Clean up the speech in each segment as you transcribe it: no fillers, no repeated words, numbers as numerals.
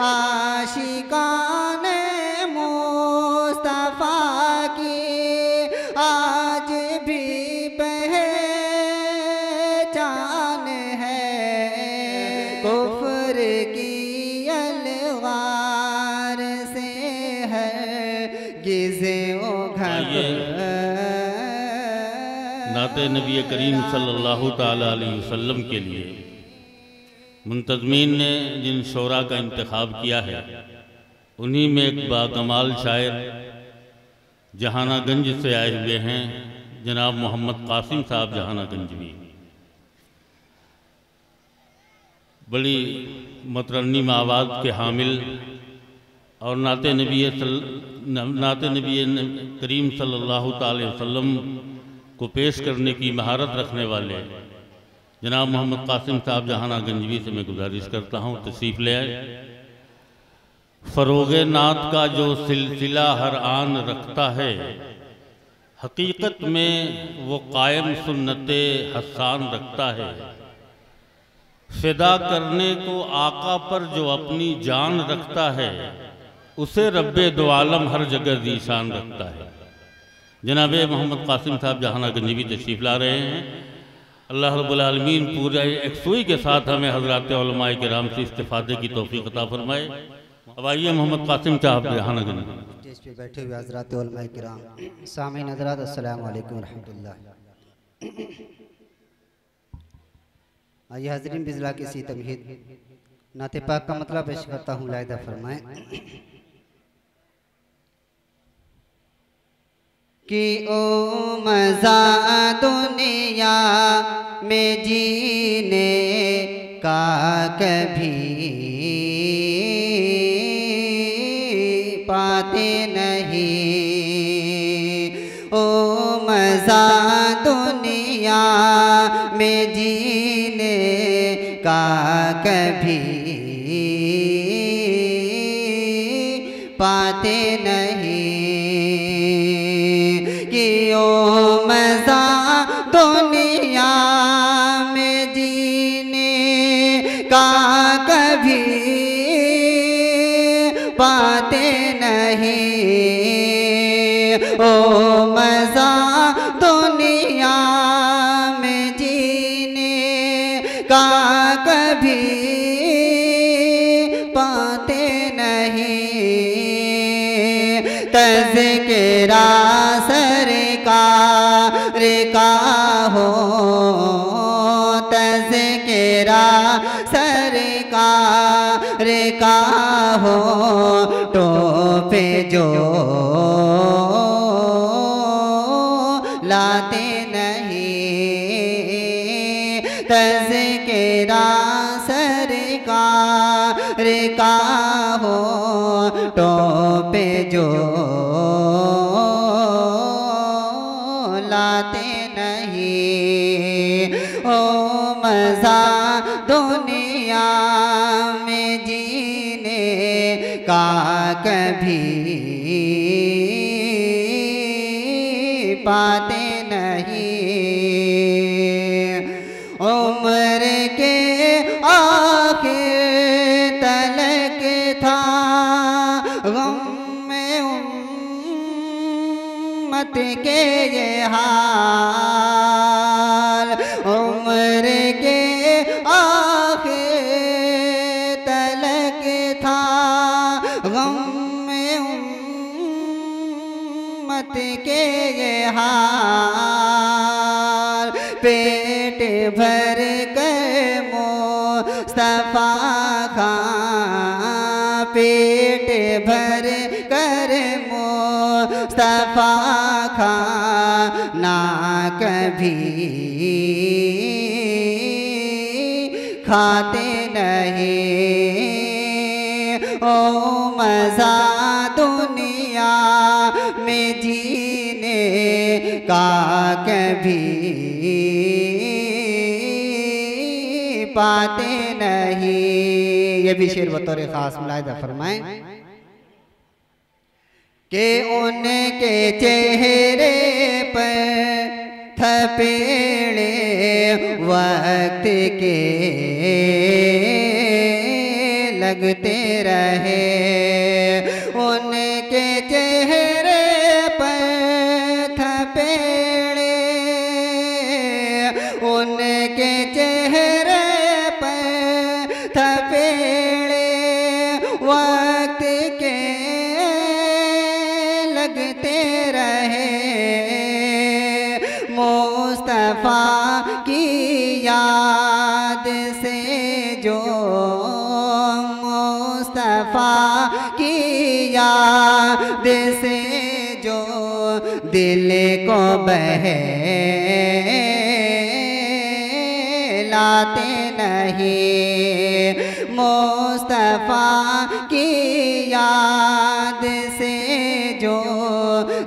आशिकाने मुस्तफ़ा की आज भी पहचान है। कुफ्र की अलगार से है गिज़े नाते नबी करीम सल्लल्लाहु ताला अलैहि वसल्लम के लिए मुंतज़मीन ने जिन शोरा का इंतखाब किया है, उन्हीं में एक बाकमाल शायर जहानागंज से आए हुए हैं जनाब मोहम्मद कासिम साहब जहानागंजवी। बड़ी मतरन्निम आवाज़ के हामिल और नाते नबी करीम सल्लल्लाहु ताला अलैहि वसल्लम को पेश करने की महारत रखने वाले जनाब मोहम्मद कासिम साहब जहानागंजवी से मैं गुजारिश करता हूँ तशरीफ़ ले आए। फ़रोग़े नात का जो सिलसिला हर आन रखता है, हकीकत में वो कायम सुन्नते हसान रखता है। फ़िदा करने को आका पर जो अपनी जान रखता है, उसे रब्बे दो आलम हर जगह ज़ीशान रखता है। जनाब मोहम्मद कासिम साहब जहानागंजवी तशरीफ़ ला रहे हैं। अल्लाह रब्बुल आलमीन पूरे यकसुई के साथ हमें हज़रात उलमाए किराम से इस्तिफ़ादे की तौफ़ीक़ अता फरमाए। अब आइए मोहम्मद कासिम साहब जहानागंजवी स्टेज पे बैठे हुए हज़रात उलमाए किराम, सामीन हज़रात, अस्सलामु अलैकुम व रहमतुल्लाह। आइए हाज़रीन बिज़ला की सी तमहीद नाते पाक का मतलब पेश करता हूँ, लायदा फरमाएं कि ओ मज़ा दुनिया में जीने का कभी पाते नहीं। ओ मज़ा दुनिया में जीने का कभी पाते नहीं। कि ओ मज़ा दुनिया में जीने का कभी पाते नहीं। ओ मज़ा दुनिया में जीने का कभी पाते नहीं। तज़किरा सरकार का हो, तज़किरा सरकार का हो, टोपे जो लाते नहीं। तज़किरा सरकार का हो, टोपे जो लाते नहीं। ओ मज़ा दुनिया में जीने का कभी पाते नहीं। उम्र के आखिर तलक था गम में उम्मत के ये हाल। उम्र के आखिर तलक था गम में उम्मत के ये हाल। पेट भर कर मुस्तफ़ा खां, पेट भर कर मुस्तफ़ा खां, ना कभी खाते नहीं। ओ मज़ा दुनिया में जीने का कभी पाते नहीं। ये भी शेर बतौर खास मुलाहिज़ा फरमाएं कि उनके चेहरे पर थपेड़े वक्त के लगते रहे, उनके चेहरे पर थपेड़े, उनके चेहरे पर थपेड़े वक्त के लगते रहे। मुस्तफ़ा की याद से जो, मुस्तफ़ा की याद से जो दिल को बहलाते नहीं, मुस्तफ़ा की याद से जो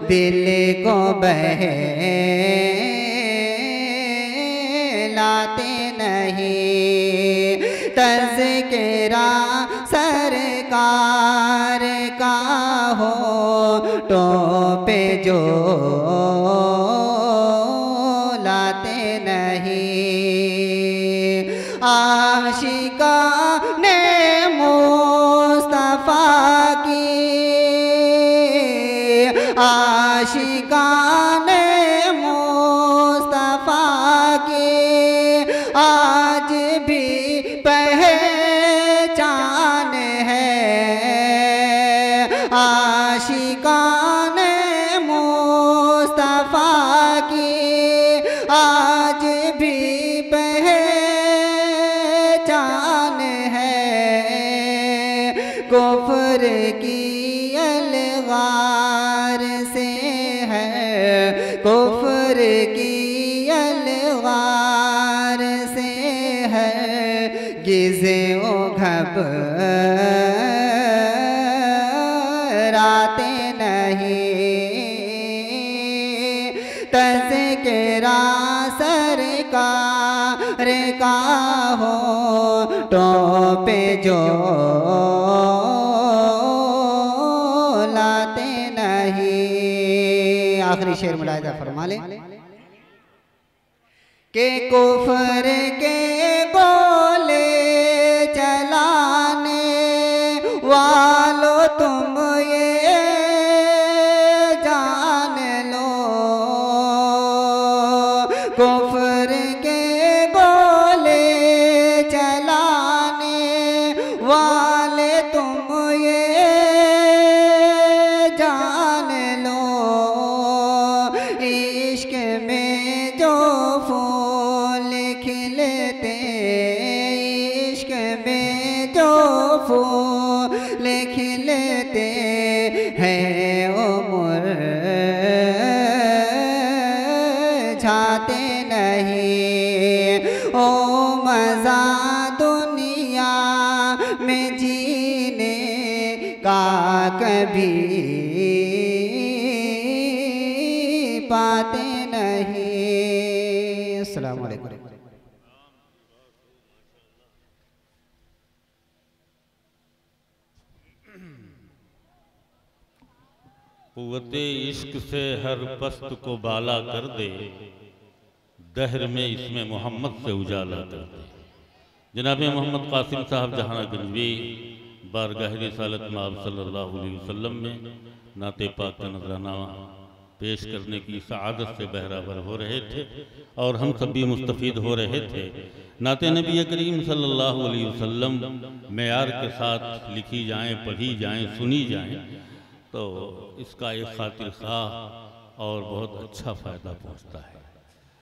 दिल को बहलाते नहीं। तज़किरा सरकार का हो तो पे जो लाते नहीं। आशिका ने मुस्तफ़ा की, आशिका ने मुस्तफ़ा की आज भी पहचान है। आशिकान मुस्तफ़ा की आज भी पहचान है। कुफ्र की अलगार से है, कुफ्र की अलगार से है गिज़े ओ घबराते नहीं। तज़किरा सरकार का हो तो पे जो लाते नहीं। आखिरी शेर मुलाहिज़ा फरमा ले के कुफ्र के गोले चलाने वालो तुम ये जान लो, कुफ्र के गोले चलाने वाले तुम ये जान लो। इश्क में जो फूल खिलते, इश्क में जो फूल खिलते हैं ओ मुरझाते नहीं। ओ मज़ा दुनिया में जीने का कभी पाते नहीं। अस्सलाम वालेकुम। कुव्वते इश्क से हर पस्त को बाला कर दे, दहर में इसमें मोहम्मद से उजाला कर दे। जनाब मोहम्मद कासिम साहब जहाना गंजवी बारगाह रिसालत माब सल्लल्लाहु अलैहि वसल्लम में नाते पाक का नजराना पेश करने की सआदत से बहरावर हो रहे थे और हम सब भी मुस्तफ़ीद हो रहे थे। नाते नबी करीम सल्लल्लाहु अलैहि वसल्लम मेयार के साथ लिखी जाएं, पढ़ी जाएं, सुनी जाएं तो इसका एक खातिर खा और बहुत अच्छा फ़ायदा पहुँचता है।